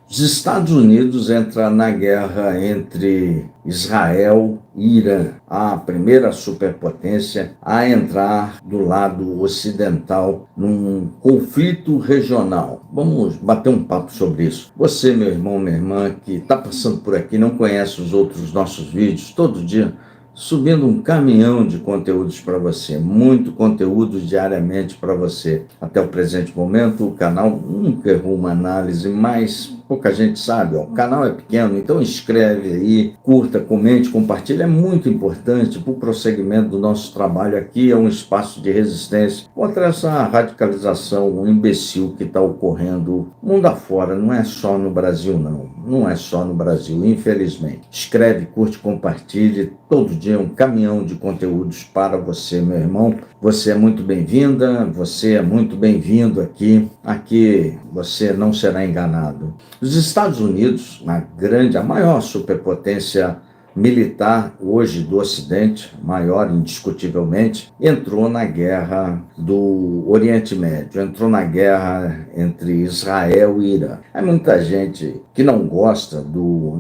Os Estados Unidos entram na guerra entre Israel e Irã, a primeira superpotência a entrar do lado ocidental num conflito regional. Vamos bater um papo sobre isso. Você, meu irmão, minha irmã, que está passando por aqui, não conhece os outros nossos vídeos, todo dia subindo um caminhão de conteúdos para você, muito conteúdo diariamente para você. Até o presente momento, o canal nunca errou uma análise, mas pouca gente sabe, o canal é pequeno, então inscreve aí, curta, comente, compartilha, é muito importante para o prosseguimento do nosso trabalho aqui, é um espaço de resistência contra essa radicalização imbecil que está ocorrendo mundo afora, não é só no Brasil não é só no Brasil, infelizmente. Escreve, curte, compartilhe, todo dia um caminhão de conteúdos para você, meu irmão. Você é muito bem-vinda, você é muito bem-vindo aqui. Aqui você não será enganado. Os Estados Unidos, a maior superpotência militar hoje do Ocidente, maior indiscutivelmente, entrou na guerra do Oriente Médio, entrou na guerra entre Israel e Irã. Há muita gente que não gosta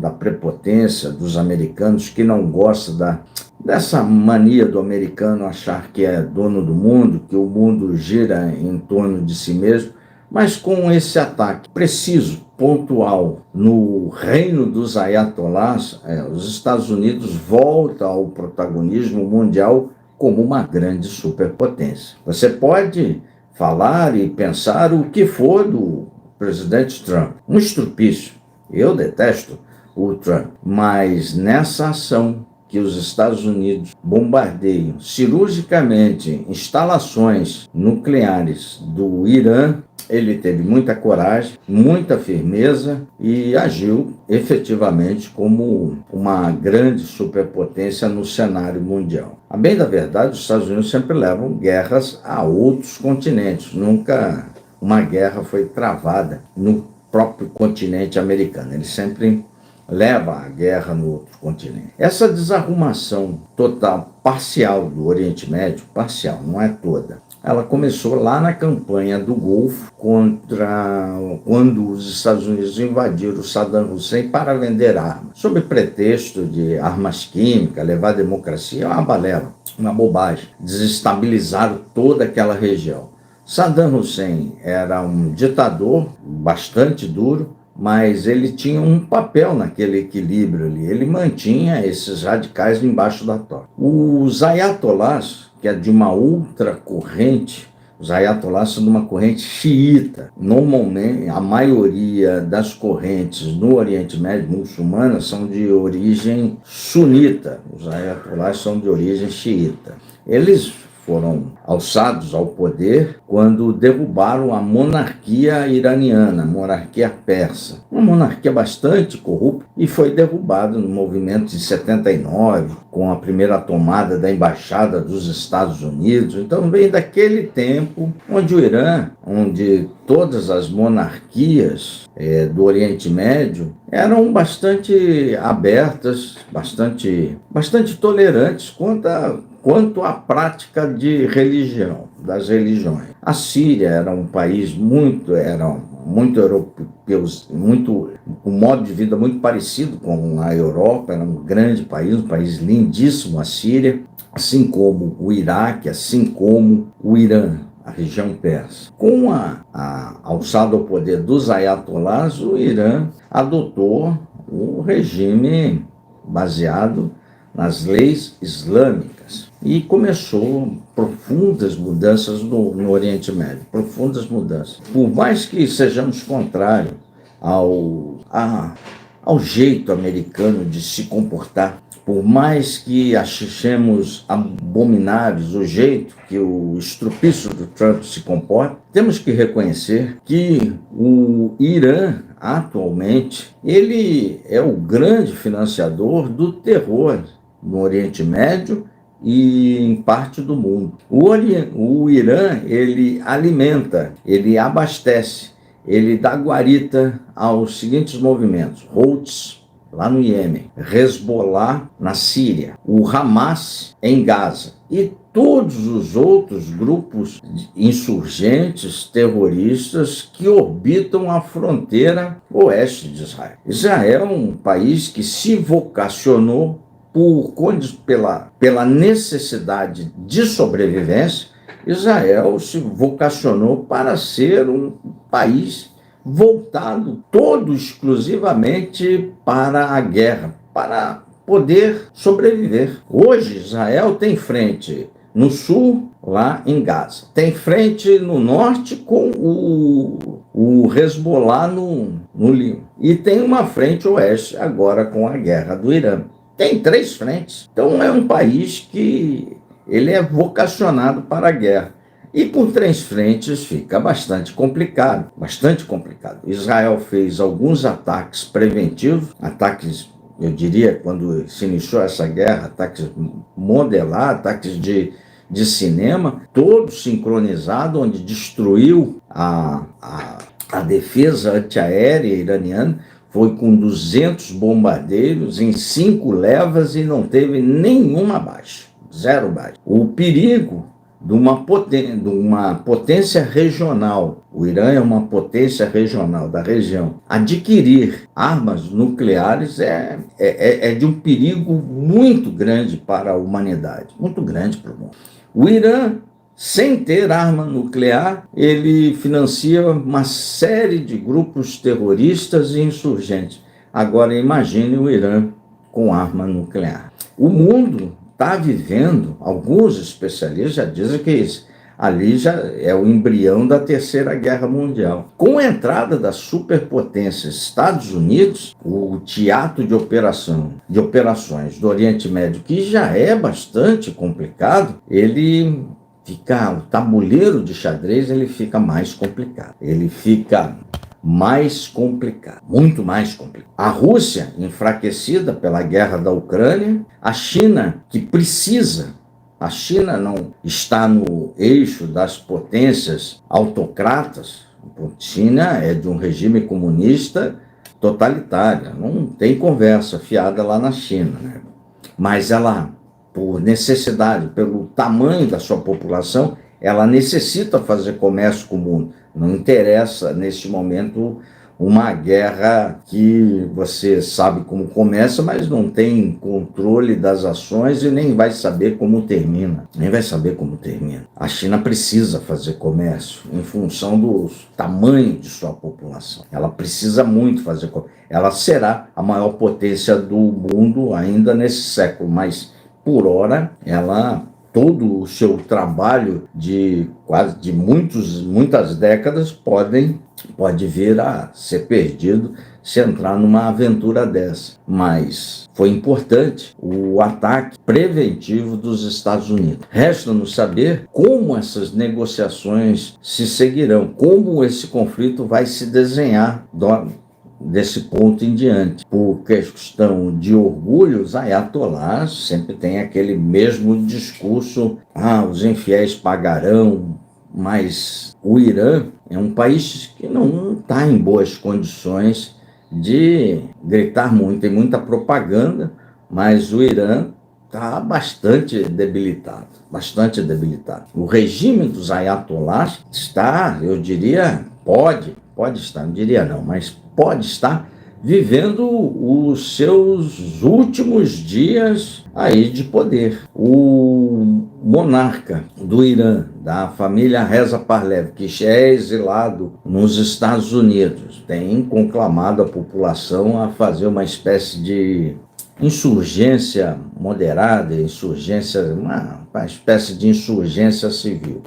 da prepotência dos americanos, que não gosta dessa mania do americano achar que é dono do mundo, que o mundo gira em torno de si mesmo, mas com esse ataque preciso, pontual, no reino dos ayatolás, os Estados Unidos voltam ao protagonismo mundial como uma grande superpotência. Você pode falar e pensar o que for do presidente Trump, um estrupício. Eu detesto o Trump, mas nessa ação que os Estados Unidos bombardeiam cirurgicamente instalações nucleares do Irã, ele teve muita coragem, muita firmeza e agiu efetivamente como uma grande superpotência no cenário mundial. A bem da verdade, os Estados Unidos sempre levam guerras a outros continentes. Nunca uma guerra foi travada no próprio continente americano. Ele sempre leva a guerra no outro continente. Essa desarrumação total, parcial do Oriente Médio, parcial, não é toda, ela começou lá na campanha do Golfo quando os Estados Unidos invadiram Saddam Hussein para vender armas, sob pretexto de armas químicas, levar a democracia, é uma balela, uma bobagem. Desestabilizaram toda aquela região. Saddam Hussein era um ditador bastante duro, mas ele tinha um papel naquele equilíbrio ali. Ele mantinha esses radicais embaixo da toca. Os ayatolás, que é de uma outra corrente, os ayatolás são de uma corrente xiita. Normalmente, a maioria das correntes no Oriente Médio muçulmanas são de origem sunita. Os ayatolás são de origem xiita. Eles foram alçados ao poder quando derrubaram a monarquia iraniana, a monarquia persa. Uma monarquia bastante corrupta e foi derrubada no movimento de 79, com a primeira tomada da embaixada dos Estados Unidos. Então vem daquele tempo onde o Irã, onde todas as monarquias do Oriente Médio eram bastante abertas, bastante tolerantes quanto à prática de religião, das religiões. A Síria era um país muito europeu, um modo de vida muito parecido com a Europa, era um grande país, um país lindíssimo, a Síria, assim como o Iraque, assim como o Irã, a região persa. Com a alçada ao poder dos ayatolás, o Irã adotou o regime baseado nas leis islâmicas e começou profundas mudanças no Oriente Médio, profundas mudanças. Por mais que sejamos contrários ao jeito americano de se comportar, por mais que achemos abomináveis o jeito que o estrupício do Trump se comporta, temos que reconhecer que o Irã, atualmente, ele é o grande financiador do terror no Oriente Médio e em parte do mundo. O Irã, ele alimenta, ele abastece, ele dá guarita aos seguintes movimentos: Houthis, lá no Iêmen, Hezbollah na Síria, o Hamas em Gaza e todos os outros grupos insurgentes, terroristas que orbitam a fronteira oeste de Israel. Israel é um país que se vocacionou pela necessidade de sobrevivência. Israel se vocacionou para ser um país voltado todo exclusivamente para a guerra, para poder sobreviver. Hoje, Israel tem frente no sul, lá em Gaza. Tem frente no norte com o Hezbollah no Líbano. E tem uma frente oeste agora com a guerra do Irã. Tem 3 frentes. Então é um país que ele é vocacionado para a guerra. E por 3 frentes fica bastante complicado, bastante complicado. Israel fez alguns ataques preventivos, ataques, eu diria, quando se iniciou essa guerra, ataques modelados, ataques de cinema, todo sincronizado, onde destruiu a defesa antiaérea iraniana. Foi com 200 bombardeiros em 5 levas e não teve nenhuma baixa, 0 baixa. O perigo de uma potência regional, o Irã é uma potência regional da região, adquirir armas nucleares é de um perigo muito grande para a humanidade, muito grande para o mundo. O Irã, sem ter arma nuclear, ele financia uma série de grupos terroristas e insurgentes. Agora imagine o Irã com arma nuclear. O mundo está vivendo, alguns especialistas já dizem que ali já é o embrião da Terceira Guerra Mundial. Com a entrada da superpotência Estados Unidos, o teatro de operações do Oriente Médio, que já é bastante complicado, o tabuleiro de xadrez ele fica mais complicado. Ele fica mais complicado, muito mais complicado. A Rússia, enfraquecida pela guerra da Ucrânia, a China, que precisa, a China não está no eixo das potências autocratas. A China é de um regime comunista totalitário, não tem conversa fiada lá na China, né? Mas ela, por necessidade, pelo tamanho da sua população, ela necessita fazer comércio com o mundo. Não interessa, neste momento, uma guerra que você sabe como começa, mas não tem controle das ações e nem vai saber como termina. A China precisa fazer comércio em função do tamanho de sua população. Ela precisa muito fazer comércio. Ela será a maior potência do mundo ainda nesse século, mas, por hora, todo o seu trabalho de muitas décadas pode vir a ser perdido se entrar numa aventura dessa. Mas foi importante o ataque preventivo dos Estados Unidos. Resta-nos saber como essas negociações se seguirão, como esse conflito vai se desenhar desse ponto em diante. Por questão de orgulho, os ayatolás sempre tem aquele mesmo discurso: os infiéis pagarão. Mas o Irã é um país que não está em boas condições de gritar muito, tem muita propaganda, mas o Irã está bastante debilitado. O regime dos ayatolás está, eu diria, pode estar, não diria não, mas pode estar vivendo os seus últimos dias aí de poder. O monarca do Irã, da família Reza Pahlavi, que é exilado nos Estados Unidos, tem conclamado a população a fazer uma espécie de insurgência moderada, uma espécie de insurgência civil.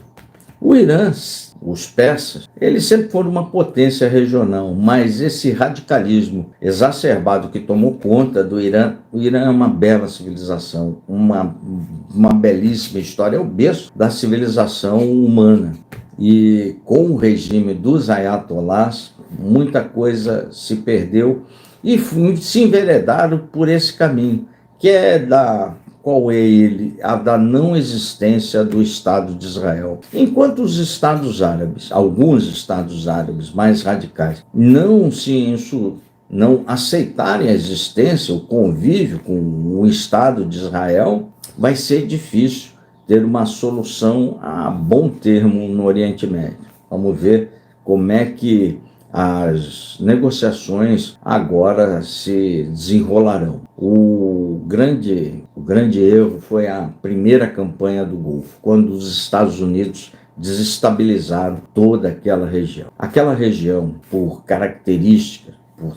O Irã, os persas, eles sempre foram uma potência regional, mas esse radicalismo exacerbado que tomou conta do Irã, o Irã é uma bela civilização, uma belíssima história, é o berço da civilização humana. E com o regime dos ayatolás, muita coisa se perdeu e se enveredaram por esse caminho, que é a da não existência do Estado de Israel. Enquanto os Estados árabes, alguns Estados árabes mais radicais, não aceitarem a existência, o convívio com o Estado de Israel, vai ser difícil ter uma solução a bom termo no Oriente Médio. Vamos ver como é que as negociações agora se desenrolarão. O grande erro foi a primeira campanha do Golfo, quando os Estados Unidos desestabilizaram toda aquela região. Aquela região, por características,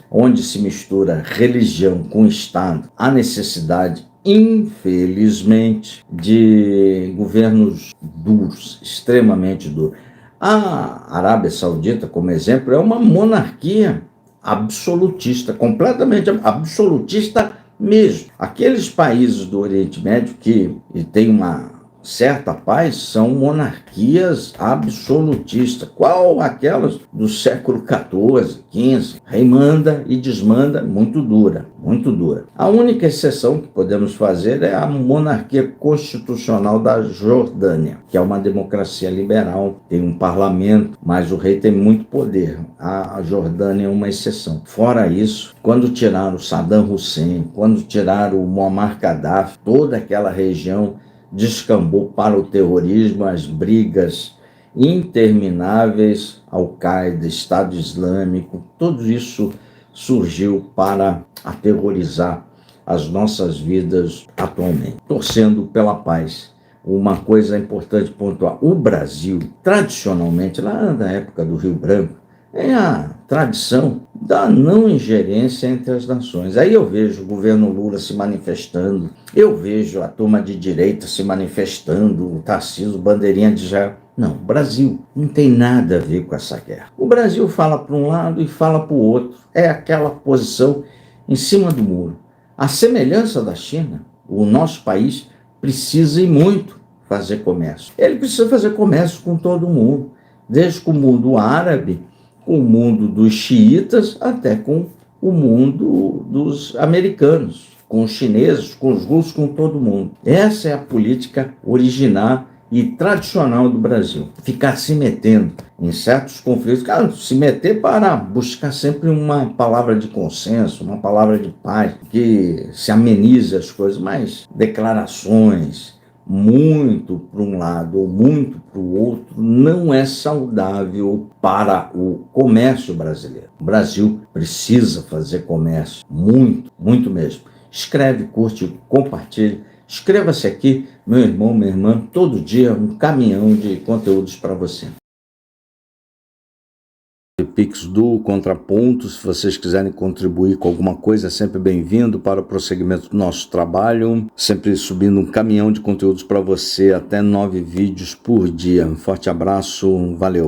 onde se mistura religião com Estado, há necessidade, infelizmente, de governos duros, extremamente duros. A Arábia Saudita, como exemplo, é uma monarquia absolutista, completamente absolutista mesmo. Aqueles países do Oriente Médio que têm uma certa paz são monarquias absolutistas, qual aquelas do século XIV, XV, rei manda e desmanda, muito dura, muito dura. A única exceção que podemos fazer é a monarquia constitucional da Jordânia, que é uma democracia liberal, tem um parlamento, mas o rei tem muito poder. A Jordânia é uma exceção. Fora isso, quando tiraram Saddam Hussein, quando tiraram o Muammar Gaddafi, toda aquela região descambou para o terrorismo, as brigas intermináveis, Al-Qaeda, Estado Islâmico, tudo isso surgiu para aterrorizar as nossas vidas atualmente. Torcendo pela paz. Uma coisa importante pontuar, o Brasil, tradicionalmente, lá na época do Rio Branco, é a tradição da não ingerência entre as nações. Aí eu vejo o governo Lula se manifestando, eu vejo a turma de direita se manifestando, o Tarcísio, bandeirinha de Israel. Não, o Brasil não tem nada a ver com essa guerra. O Brasil fala para um lado e fala para o outro. É aquela posição em cima do muro. A semelhança da China, o nosso país precisa e muito fazer comércio. Ele precisa fazer comércio com todo mundo, desde com o mundo árabe, com o mundo dos xiitas, até com o mundo dos americanos, com os chineses, com os russos, com todo mundo. Essa é a política original e tradicional do Brasil. Ficar se metendo em certos conflitos, se meter para buscar sempre uma palavra de consenso, uma palavra de paz, que se amenize as coisas, mas declarações muito para um lado ou muito para o outro não é saudável para o comércio brasileiro. O Brasil precisa fazer comércio, muito, muito mesmo. Escreve, curte, compartilhe. Inscreva-se aqui, meu irmão, minha irmã, todo dia um caminhão de conteúdos para você. Pix do Contraponto, se vocês quiserem contribuir com alguma coisa, é sempre bem-vindo para o prosseguimento do nosso trabalho, sempre subindo um caminhão de conteúdos para você, até 9 vídeos por dia. Um forte abraço, valeu!